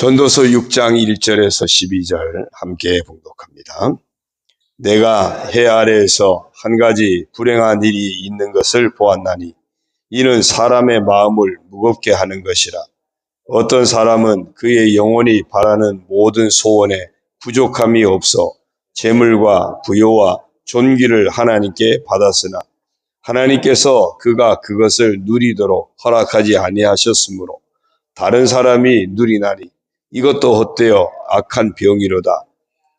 전도서 6장 1절에서 12절 함께 봉독합니다. 내가 해 아래에서 한 가지 불행한 일이 있는 것을 보았나니 이는 사람의 마음을 무겁게 하는 것이라. 어떤 사람은 그의 영혼이 바라는 모든 소원에 부족함이 없어 재물과 부요와 존귀를 하나님께 받았으나 하나님께서 그가 그것을 누리도록 허락하지 아니하셨으므로 다른 사람이 누리나니 이것도 헛되어 악한 병이로다.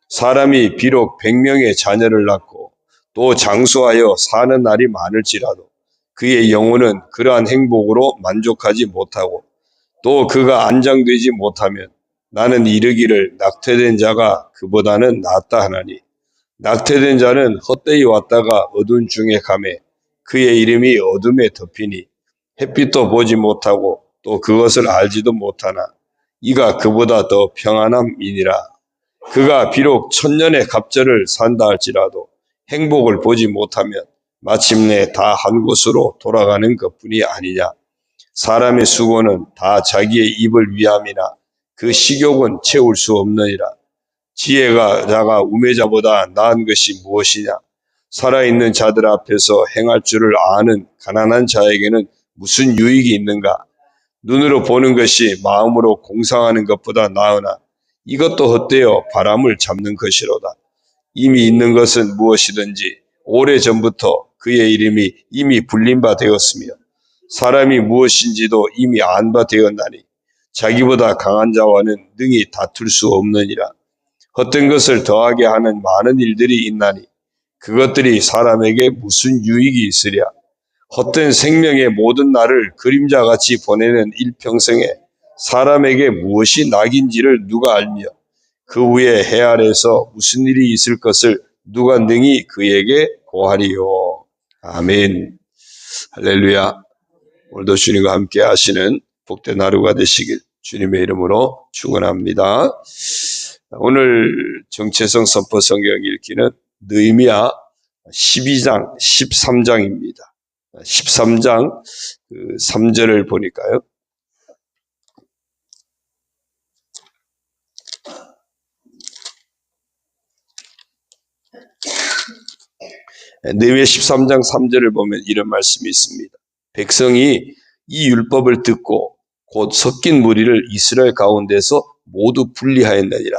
사람이 비록 100명의 자녀를 낳고 또 장수하여 사는 날이 많을지라도 그의 영혼은 그러한 행복으로 만족하지 못하고 또 그가 안장되지 못하면 나는 이르기를 낙태된 자가 그보다는 낫다 하나니 낙태된 자는 헛되이 왔다가 어두운 중에 가매 그의 이름이 어둠에 덮이니 햇빛도 보지 못하고 또 그것을 알지도 못하나 이가 그보다 더 평안함이니라. 그가 비록 1000년의 갑절을 산다 할지라도 행복을 보지 못하면 마침내 다 한 곳으로 돌아가는 것뿐이 아니냐. 사람의 수고는 다 자기의 입을 위함이나 그 식욕은 채울 수 없느니라. 지혜자가 우매자보다 나은 것이 무엇이냐. 살아있는 자들 앞에서 행할 줄을 아는 가난한 자에게는 무슨 유익이 있는가. 눈으로 보는 것이 마음으로 공상하는 것보다 나으나 이것도 헛되어 바람을 잡는 것이로다. 이미 있는 것은 무엇이든지 오래전부터 그의 이름이 이미 불린 바 되었으며 사람이 무엇인지도 이미 안 바 되었나니 자기보다 강한 자와는 능히 다툴 수 없느니라. 헛된 것을 더하게 하는 많은 일들이 있나니 그것들이 사람에게 무슨 유익이 있으랴. 헛된 생명의 모든 날을 그림자같이 보내는 일평생에 사람에게 무엇이 낙인지를 누가 알며 그 후에 해 아래에서 무슨 일이 있을 것을 누가 능히 그에게 고하리요. 아멘. 할렐루야. 오늘도 주님과 함께 하시는 복된 하루가 되시길 주님의 이름으로 축원합니다. 오늘 정체성 선포 성경 읽기는 느헤미야 12장 13장입니다. 13장 3절을 보니까요. 느헤미야 13장 3절을 보면 이런 말씀이 있습니다. 백성이 이 율법을 듣고 곧 섞인 무리를 이스라엘 가운데서 모두 분리하였느니라.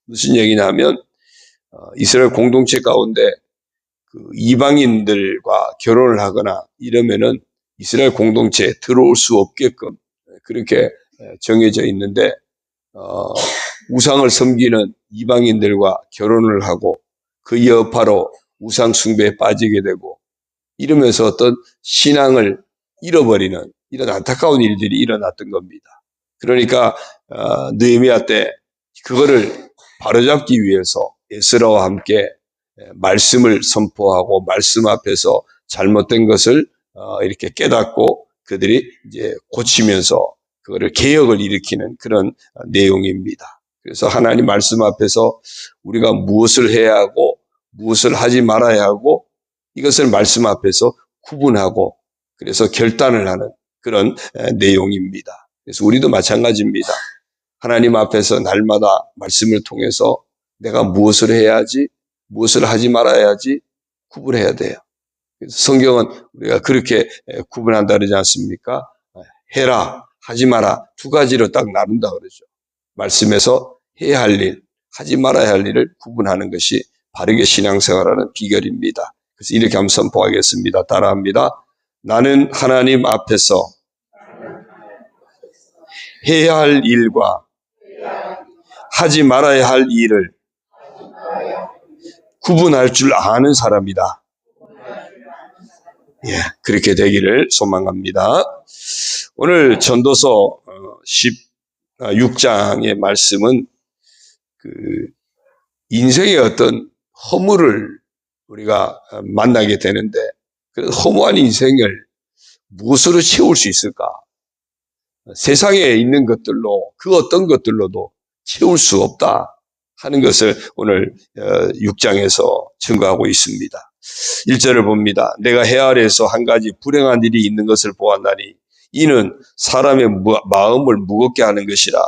무슨 얘기냐 하면 이스라엘 공동체 가운데 이방인들과 결혼을 하거나 이러면은 이스라엘 공동체에 들어올 수 없게끔 그렇게 정해져 있는데 우상을 섬기는 이방인들과 결혼을 하고 그 여파로 우상 숭배에 빠지게 되고 이러면서 어떤 신앙을 잃어버리는 이런 안타까운 일들이 일어났던 겁니다. 그러니까 느헤미야 때 그거를 바로잡기 위해서 에스라와 함께 말씀을 선포하고 말씀 앞에서 잘못된 것을 이렇게 깨닫고 그들이 이제 고치면서 그거를 개혁을 일으키는 그런 내용입니다. 그래서 하나님 말씀 앞에서 우리가 무엇을 해야 하고 무엇을 하지 말아야 하고 이것을 말씀 앞에서 구분하고 그래서 결단을 하는 그런 내용입니다. 그래서 우리도 마찬가지입니다. 하나님 앞에서 날마다 말씀을 통해서 내가 무엇을 해야 하지 무엇을 하지 말아야 하지 구분해야 돼요. 그래서 성경은 우리가 그렇게 구분한다 그러지 않습니까? 해라, 하지 마라 두 가지로 딱 나눈다 그러죠. 말씀에서 해야 할 일, 하지 말아야 할 일을 구분하는 것이 바르게 신앙생활하는 비결입니다. 그래서 이렇게 한번 선포하겠습니다. 따라합니다. 나는 하나님 앞에서 해야 할 일과 하지 말아야 할 일을 구분할 줄 아는 사람이다. 예, 그렇게 되기를 소망합니다. 오늘 전도서 16장의 말씀은 인생의 어떤 허물을 우리가 만나게 되는데 그 허무한 인생을 무엇으로 채울 수 있을까? 세상에 있는 것들로 그 어떤 것들로도 채울 수 없다 하는 것을 오늘 6장에서 증거하고 있습니다. 1절을 봅니다. 내가 해 아래에서 한 가지 불행한 일이 있는 것을 보았나니 이는 사람의 마음을 무겁게 하는 것이라.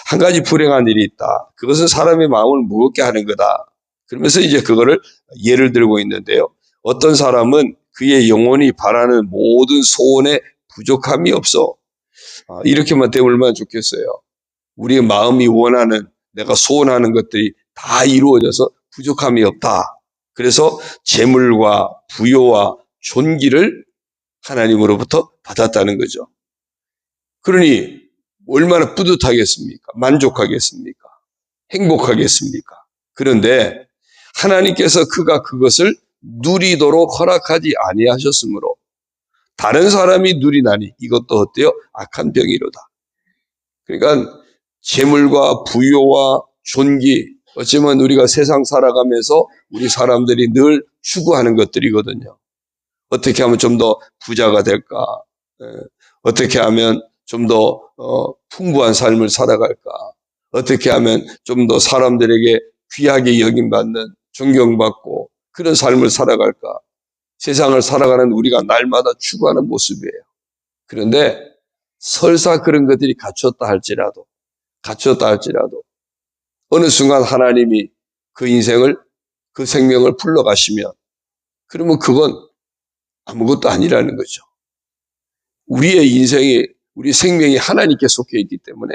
한 가지 불행한 일이 있다. 그것은 사람의 마음을 무겁게 하는 거다. 그러면서 이제 그거를 예를 들고 있는데요. 어떤 사람은 그의 영혼이 바라는 모든 소원에 부족함이 없어. 이렇게만 되면 얼마나 좋겠어요. 우리의 마음이 원하는, 내가 소원하는 것들이 다 이루어져서 부족함이 없다. 그래서 재물과 부요와 존귀를 하나님으로부터 받았다는 거죠. 그러니 얼마나 뿌듯하겠습니까? 만족하겠습니까? 행복하겠습니까? 그런데 하나님께서 그가 그것을 누리도록 허락하지 아니하셨으므로 다른 사람이 누리나니 이것도 어때요? 악한 병이로다. 그러니까 재물과 부요와 존귀, 어쩌면 우리가 세상 살아가면서 우리 사람들이 늘 추구하는 것들이거든요. 어떻게 하면 좀 더 부자가 될까? 어떻게 하면 좀 더 풍부한 삶을 살아갈까? 어떻게 하면 좀 더 사람들에게 귀하게 여김받는, 존경받고 그런 삶을 살아갈까? 세상을 살아가는 우리가 날마다 추구하는 모습이에요. 그런데 설사 그런 것들이 갖췄다 할지라도 어느 순간 하나님이 그 인생을, 그 생명을 불러가시면 그러면 그건 아무것도 아니라는 거죠. 우리의 인생이, 우리 생명이 하나님께 속해 있기 때문에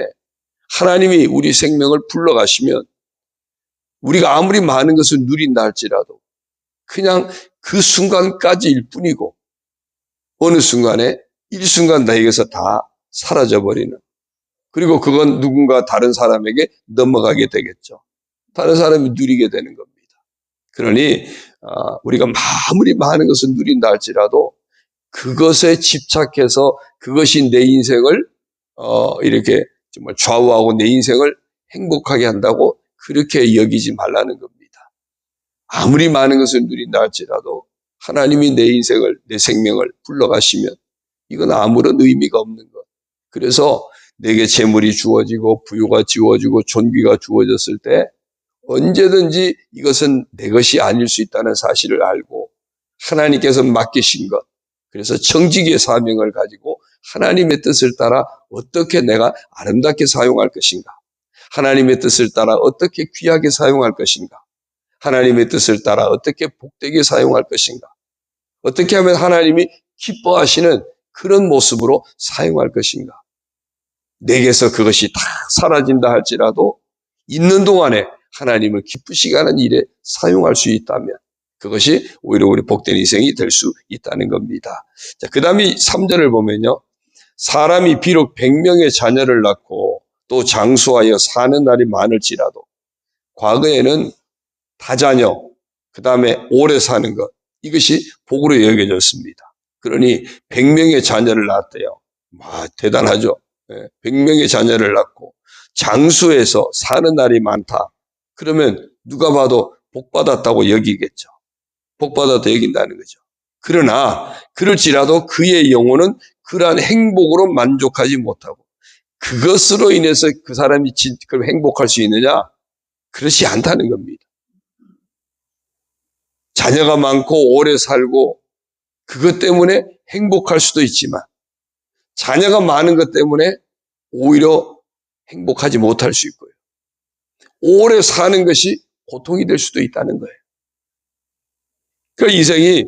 하나님이 우리 생명을 불러가시면 우리가 아무리 많은 것을 누린다 할지라도 그냥 그 순간까지일 뿐이고 어느 순간에 일순간 나에게서 다 사라져버리는, 그리고 그건 누군가 다른 사람에게 넘어가게 되겠죠. 다른 사람이 누리게 되는 겁니다. 그러니 우리가 아무리 많은 것을 누린다 할지라도 그것에 집착해서 그것이 내 인생을 이렇게 정말 좌우하고 내 인생을 행복하게 한다고 그렇게 여기지 말라는 겁니다. 아무리 많은 것을 누린다 할지라도 하나님이 내 인생을, 내 생명을 불러가시면 이건 아무런 의미가 없는 것. 그래서 내게 재물이 주어지고 부유가 주어지고 존귀가 주어졌을 때 언제든지 이것은 내 것이 아닐 수 있다는 사실을 알고 하나님께서 맡기신 것, 그래서 청지기의 사명을 가지고 하나님의 뜻을 따라 어떻게 내가 아름답게 사용할 것인가, 하나님의 뜻을 따라 어떻게 귀하게 사용할 것인가, 하나님의 뜻을 따라 어떻게 복되게 사용할 것인가, 어떻게 하면 하나님이 기뻐하시는 그런 모습으로 사용할 것인가. 내게서 그것이 다 사라진다 할지라도 있는 동안에 하나님을 기쁘시게 하는 일에 사용할 수 있다면 그것이 오히려 우리 복된 인생이 될 수 있다는 겁니다. 자, 그 다음에 3절을 보면요. 사람이 비록 100명의 자녀를 낳고 또 장수하여 사는 날이 많을지라도, 과거에는 다자녀, 그 다음에 오래 사는 것, 이것이 복으로 여겨졌습니다. 그러니 100명의 자녀를 낳았대요. 대단하죠. 100명의 자녀를 낳고 장수해서 사는 날이 많다. 그러면 누가 봐도 복받았다고 여기겠죠. 복받았다 여긴다는 거죠. 그러나 그럴지라도 그의 영혼은 그러한 행복으로 만족하지 못하고 그것으로 인해서 그 사람이 그럼 행복할 수 있느냐? 그렇지 않다는 겁니다. 자녀가 많고 오래 살고 그것 때문에 행복할 수도 있지만 자녀가 많은 것 때문에 오히려 행복하지 못할 수 있고요. 오래 사는 것이 고통이 될 수도 있다는 거예요. 그러니까 인생이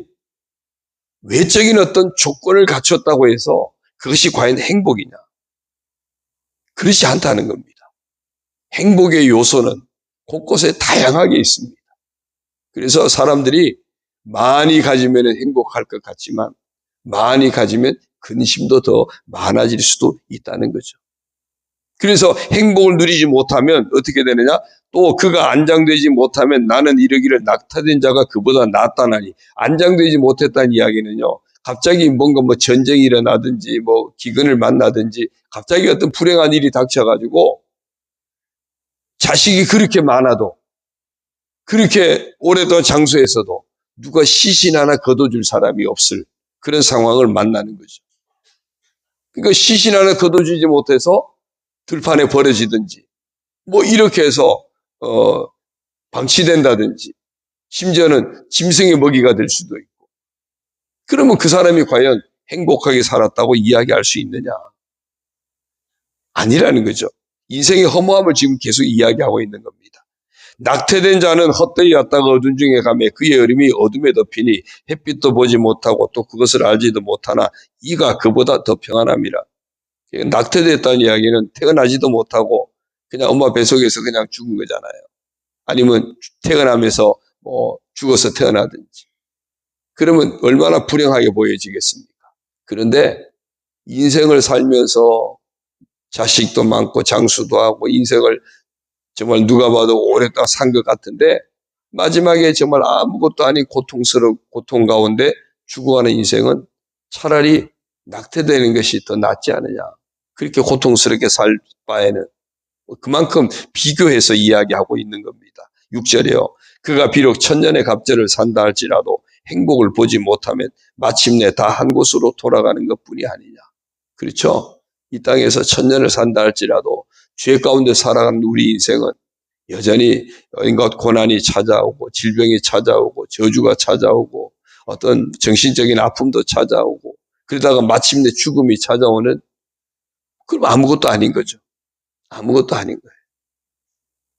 외적인 어떤 조건을 갖췄다고 해서 그것이 과연 행복이냐? 그렇지 않다는 겁니다. 행복의 요소는 곳곳에 다양하게 있습니다. 그래서 사람들이 많이 가지면 행복할 것 같지만 많이 가지면 근심도 더 많아질 수도 있다는 거죠. 그래서 행복을 누리지 못하면 어떻게 되느냐? 또 그가 안장되지 못하면 나는 이르기를 낙타된 자가 그보다 낫다나니, 안장되지 못했다는 이야기는요. 갑자기 뭔가 전쟁이 일어나든지 기근을 만나든지 갑자기 어떤 불행한 일이 닥쳐가지고 자식이 그렇게 많아도 그렇게 오래도록 장수해서도 누가 시신 하나 걷어줄 사람이 없을 그런 상황을 만나는 거죠. 그러니까 시신 하나 걷어주지 못해서 들판에 버려지든지 이렇게 해서 방치된다든지 심지어는 짐승의 먹이가 될 수도 있고, 그러면 그 사람이 과연 행복하게 살았다고 이야기할 수 있느냐? 아니라는 거죠. 인생의 허무함을 지금 계속 이야기하고 있는 겁니다. 낙태된 자는 헛되이 왔다가 어둠 중에 가매 그의 얼음이 어둠에 덮이니 햇빛도 보지 못하고 또 그것을 알지도 못하나 이가 그보다 더 평안함이라. 낙태됐다는 이야기는 태어나지도 못하고 그냥 엄마 뱃속에서 그냥 죽은 거잖아요. 아니면 태어나면서 죽어서 태어나든지. 그러면 얼마나 불행하게 보여지겠습니까? 그런데 인생을 살면서 자식도 많고 장수도 하고 인생을 정말 누가 봐도 오랫동안 산 것 같은데 마지막에 정말 아무것도 아닌 고통 가운데 죽어가는 인생은 차라리 낙태되는 것이 더 낫지 않느냐. 그렇게 고통스럽게 살 바에는 그만큼 비교해서 이야기하고 있는 겁니다. 6절에요. 그가 비록 천년의 갑절을 산다 할지라도 행복을 보지 못하면 마침내 다 한 곳으로 돌아가는 것뿐이 아니냐. 그렇죠? 이 땅에서 천년을 산다 할지라도 죄 가운데 살아가는 우리 인생은 여전히 온갖 고난이 찾아오고 질병이 찾아오고 저주가 찾아오고 어떤 정신적인 아픔도 찾아오고 그러다가 마침내 죽음이 찾아오는 그럼 아무것도 아닌 거죠. 아무것도 아닌 거예요.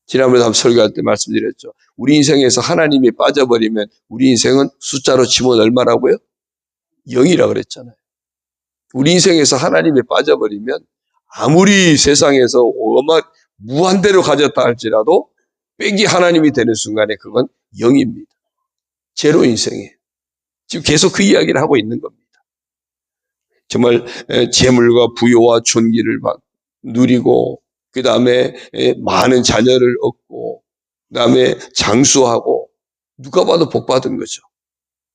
지난번에 한번 설교할 때 말씀드렸죠. 우리 인생에서 하나님이 빠져버리면 우리 인생은 숫자로 치면 얼마라고요? 0이라 그랬잖아요. 우리 인생에서 하나님이 빠져버리면 아무리 세상에서 무한대로 가졌다 할지라도 빼기 하나님이 되는 순간에 그건 0입니다. 제로 인생이에요. 지금 계속 그 이야기를 하고 있는 겁니다. 정말 재물과 부요와 존귀를 누리고 그 다음에 많은 자녀를 얻고 그 다음에 장수하고 누가 봐도 복 받은 거죠.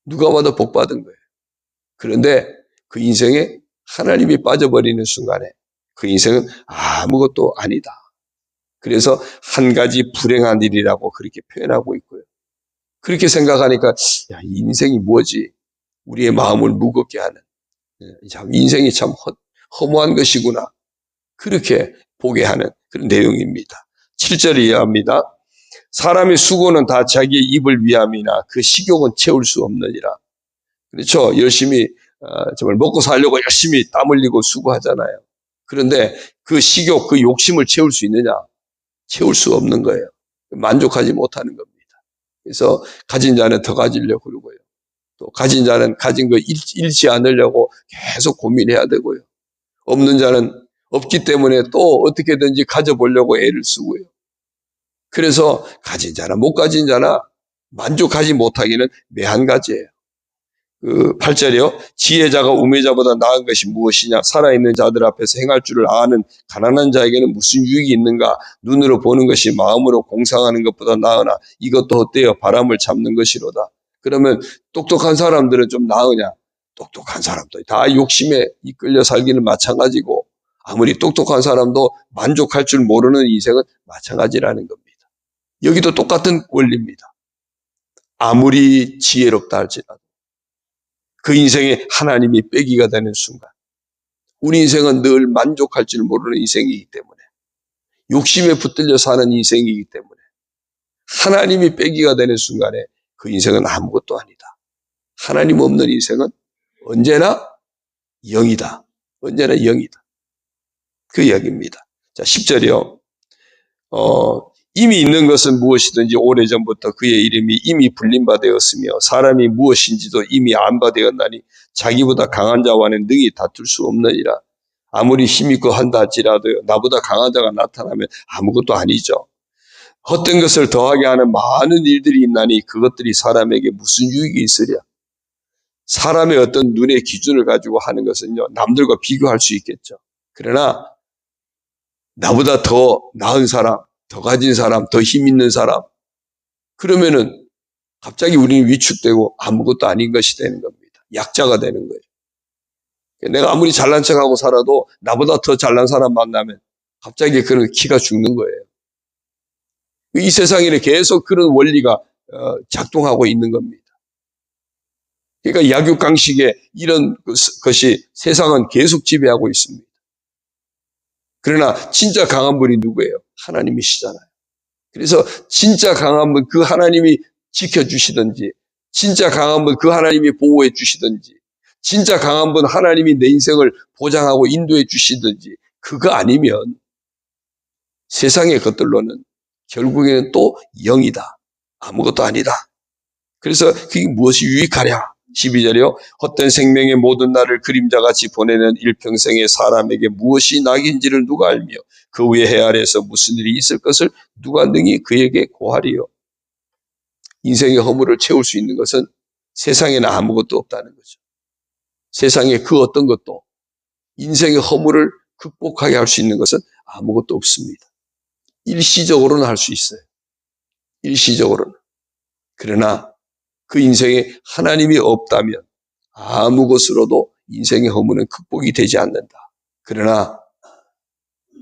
누가 봐도 복 받은 거예요. 그런데 그 인생에 하나님이 빠져버리는 순간에 그 인생은 아무것도 아니다. 그래서 한 가지 불행한 일이라고 그렇게 표현하고 있고요. 그렇게 생각하니까 야, 이 인생이 뭐지? 우리의 마음을 무겁게 하는 참 인생이 참 허무한 것이구나. 그렇게 보게 하는 그런 내용입니다. 7절을 이해합니다. 사람의 수고는 다 자기의 입을 위함이나 그 식욕은 채울 수 없느니라. 그렇죠. 열심히 정말 먹고 살려고 열심히 땀 흘리고 수고하잖아요. 그런데 그 식욕, 그 욕심을 채울 수 있느냐? 채울 수 없는 거예요. 만족하지 못하는 겁니다. 그래서 가진 자는 더 가지려고 그러고요. 또 가진 자는 가진 거 잃지 않으려고 계속 고민해야 되고요. 없는 자는 없기 때문에 또 어떻게든지 가져보려고 애를 쓰고요. 그래서 가진 자나 못 가진 자나 만족하지 못하기는 매한가지예요. 8절이요. 지혜자가 우매자보다 나은 것이 무엇이냐? 살아있는 자들 앞에서 행할 줄을 아는 가난한 자에게는 무슨 유익이 있는가? 눈으로 보는 것이 마음으로 공상하는 것보다 나으나 이것도 헛되어 바람을 잡는 것이로다. 그러면 똑똑한 사람들은 좀 나으냐? 똑똑한 사람도 다 욕심에 이끌려 살기는 마찬가지고 아무리 똑똑한 사람도 만족할 줄 모르는 인생은 마찬가지라는 겁니다. 여기도 똑같은 원리입니다. 아무리 지혜롭다 할지라도 그 인생에 하나님이 빼기가 되는 순간 우리 인생은 늘 만족할 줄 모르는 인생이기 때문에 욕심에 붙들려 사는 인생이기 때문에 하나님이 빼기가 되는 순간에 그 인생은 아무것도 아니다. 하나님 없는 인생은 언제나 0이다. 언제나 0이다. 그 이야기입니다. 자, 10절이요. 이미 있는 것은 무엇이든지 오래전부터 그의 이름이 이미 불린 바 되었으며 사람이 무엇인지도 이미 안 바 되었나니 자기보다 강한 자와는 능히 다툴 수 없느니라. 아무리 힘있고 한다 할지라도 나보다 강한 자가 나타나면 아무것도 아니죠. 헛된 것을 더하게 하는 많은 일들이 있나니 그것들이 사람에게 무슨 유익이 있으랴. 사람의 어떤 눈의 기준을 가지고 하는 것은요, 남들과 비교할 수 있겠죠. 그러나 나보다 더 나은 사람, 더 가진 사람, 더 힘 있는 사람, 그러면은 갑자기 우리는 위축되고 아무것도 아닌 것이 되는 겁니다. 약자가 되는 거예요. 내가 아무리 잘난 척하고 살아도 나보다 더 잘난 사람 만나면 갑자기 그런 키가 죽는 거예요. 이 세상에는 계속 그런 원리가 작동하고 있는 겁니다. 그러니까 약육강식의 이런 것이 세상은 계속 지배하고 있습니다. 그러나 진짜 강한 분이 누구예요? 하나님이시잖아요. 그래서 진짜 강한 분, 그 하나님이 지켜주시든지, 진짜 강한 분, 그 하나님이 보호해 주시든지, 진짜 강한 분, 하나님이 내 인생을 보장하고 인도해 주시든지, 그거 아니면 세상의 것들로는 결국에는 또 영이다. 아무것도 아니다. 그래서 그게 무엇이 유익하랴? 12절이요. 헛된 생명의 모든 날을 그림자같이 보내는 일평생의 사람에게 무엇이 낙인지를 누가 알며 그 위에 해 아래에서 무슨 일이 있을 것을 누가 능히 그에게 고하리요. 인생의 허물을 채울 수 있는 것은 세상에는 아무것도 없다는 거죠. 세상에 그 어떤 것도 인생의 허물을 극복하게 할 수 있는 것은 아무것도 없습니다. 일시적으로는 할 수 있어요. 일시적으로는. 그러나 그 인생에 하나님이 없다면 아무 것으로도 인생의 허물은 극복이 되지 않는다. 그러나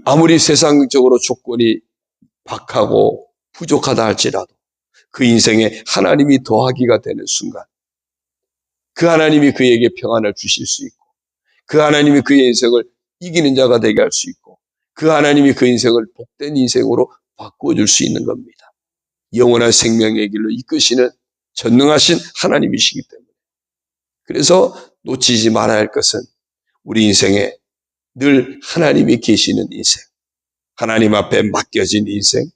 아무리 세상적으로 조건이 박하고 부족하다 할지라도 그 인생에 하나님이 더하기가 되는 순간 그 하나님이 그에게 평안을 주실 수 있고 그 하나님이 그의 인생을 이기는 자가 되게 할 수 있고 그 하나님이 그 인생을 복된 인생으로 바꿔줄 수 있는 겁니다. 영원한 생명의 길로 이끄시는 전능하신 하나님이시기 때문에. 그래서 놓치지 말아야 할 것은 우리 인생에 늘 하나님이 계시는 인생, 하나님 앞에 맡겨진 인생,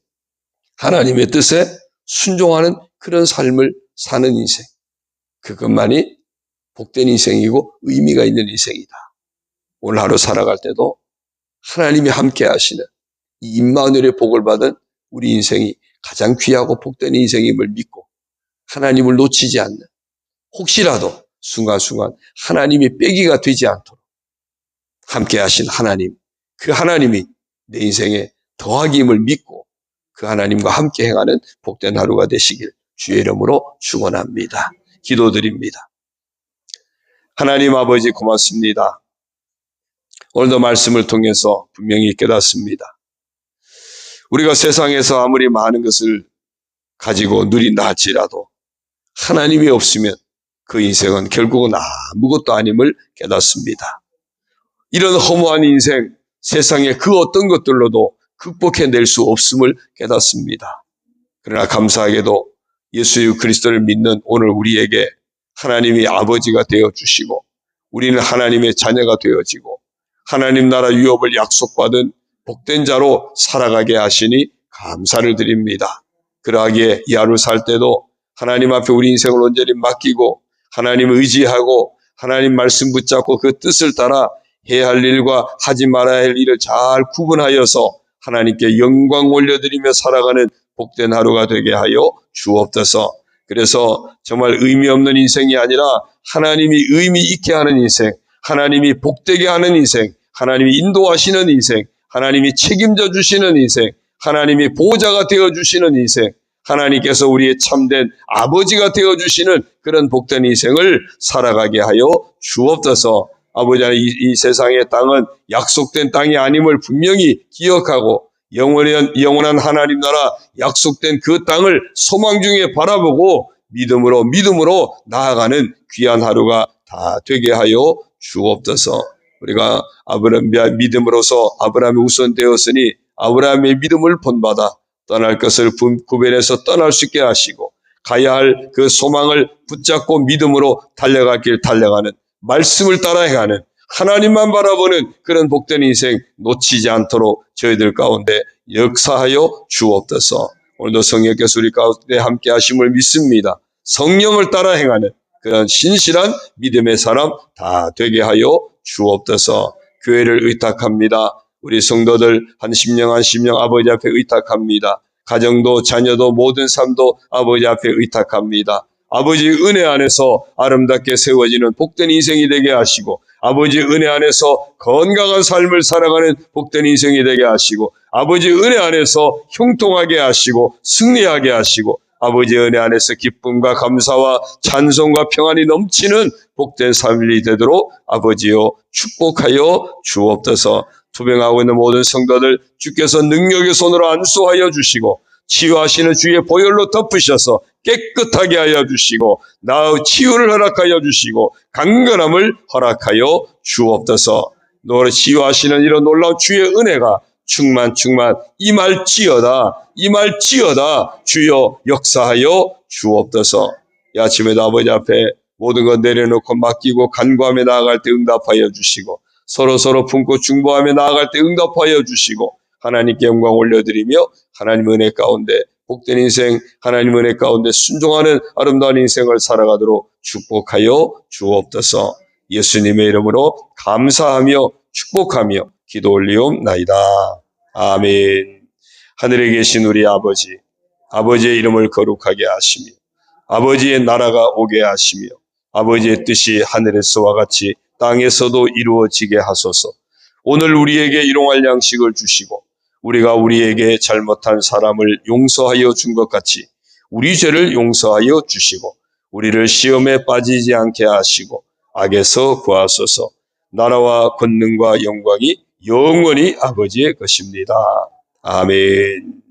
하나님의 뜻에 순종하는 그런 삶을 사는 인생. 그것만이 복된 인생이고 의미가 있는 인생이다. 오늘 하루 살아갈 때도 하나님이 함께 하시는 이 임마누엘의 복을 받은 우리 인생이 가장 귀하고 복된 인생임을 믿고 하나님을 놓치지 않는, 혹시라도 순간순간 하나님이 빼기가 되지 않도록 함께 하신 하나님, 그 하나님이 내 인생에 더하기임을 믿고 그 하나님과 함께 행하는 복된 하루가 되시길 주의 이름으로 축원합니다. 기도드립니다. 하나님 아버지 고맙습니다. 오늘도 말씀을 통해서 분명히 깨닫습니다. 우리가 세상에서 아무리 많은 것을 가지고 누린다 할지라도 하나님이 없으면 그 인생은 결국은 아무것도 아님을 깨닫습니다. 이런 허무한 인생, 세상의 그 어떤 것들로도 극복해낼 수 없음을 깨닫습니다. 그러나 감사하게도 예수 그리스도를 믿는 오늘 우리에게 하나님이 아버지가 되어주시고 우리는 하나님의 자녀가 되어지고 하나님 나라 유업을 약속받은 복된 자로 살아가게 하시니 감사를 드립니다. 그러하기에 이 하루 살 때도 하나님 앞에 우리 인생을 온전히 맡기고 하나님 의지하고 하나님 말씀 붙잡고 그 뜻을 따라 해야 할 일과 하지 말아야 할 일을 잘 구분하여서 하나님께 영광 올려드리며 살아가는 복된 하루가 되게 하여 주옵소서. 그래서 정말 의미 없는 인생이 아니라 하나님이 의미 있게 하는 인생, 하나님이 복되게 하는 인생, 하나님이 인도하시는 인생, 하나님이 책임져 주시는 인생, 하나님이 보호자가 되어주시는 인생, 하나님께서 우리의 참된 아버지가 되어주시는 그런 복된 인생을 살아가게 하여 주옵소서. 아버지 하나님, 이 세상의 땅은 약속된 땅이 아님을 분명히 기억하고 영원한 하나님 나라 약속된 그 땅을 소망 중에 바라보고 믿음으로 나아가는 귀한 하루가 다 되게 하여 주옵소서. 우리가 믿음으로서 아브라함이 우선되었으니 아브라함의 믿음을 본받아 떠날 것을 구별해서 떠날 수 있게 하시고 가야 할 그 소망을 붙잡고 믿음으로 달려갈 길 달려가는, 말씀을 따라 행하는, 하나님만 바라보는 그런 복된 인생 놓치지 않도록 저희들 가운데 역사하여 주옵소서. 오늘도 성령께서 우리 가운데 함께 하심을 믿습니다. 성령을 따라 행하는 그런 신실한 믿음의 사람 다 되게 하여 주옵소서. 교회를 의탁합니다. 우리 성도들 한 심령 아버지 앞에 의탁합니다. 가정도 자녀도 모든 삶도 아버지 앞에 의탁합니다. 아버지의 은혜 안에서 아름답게 세워지는 복된 인생이 되게 하시고 아버지의 은혜 안에서 건강한 삶을 살아가는 복된 인생이 되게 하시고 아버지의 은혜 안에서 형통하게 하시고 승리하게 하시고 아버지의 은혜 안에서 기쁨과 감사와 찬송과 평안이 넘치는 복된 삶이 되도록 아버지여 축복하여 주옵소서. 투병하고 있는 모든 성도들 주께서 능력의 손으로 안수하여 주시고 치유하시는 주의 보혈로 덮으셔서 깨끗하게 하여 주시고 나의 치유를 허락하여 주시고 강건함을 허락하여 주옵소서. 너를 치유하시는 이런 놀라운 주의 은혜가 충만 임할지어다 주여 역사하여 주옵소서. 이 아침에도 아버지 앞에 모든 것 내려놓고 맡기고 간구하며 나아갈 때 응답하여 주시고 서로 품고 중보하며 나아갈 때 응답하여 주시고 하나님께 영광 올려드리며 하나님 은혜 가운데 복된 인생, 하나님 은혜 가운데 순종하는 아름다운 인생을 살아가도록 축복하여 주옵소서. 예수님의 이름으로 감사하며 축복하며 기도 올리옵나이다. 아멘. 하늘에 계신 우리 아버지, 아버지의 이름을 거룩하게 하시며 아버지의 나라가 오게 하시며 아버지의 뜻이 하늘에서와 같이 땅에서도 이루어지게 하소서. 오늘 우리에게 일용할 양식을 주시고 우리가 우리에게 잘못한 사람을 용서하여 준 것 같이 우리 죄를 용서하여 주시고 우리를 시험에 빠지지 않게 하시고 악에서 구하소서. 나라와 권능과 영광이 영원히 아버지의 것입니다. 아멘.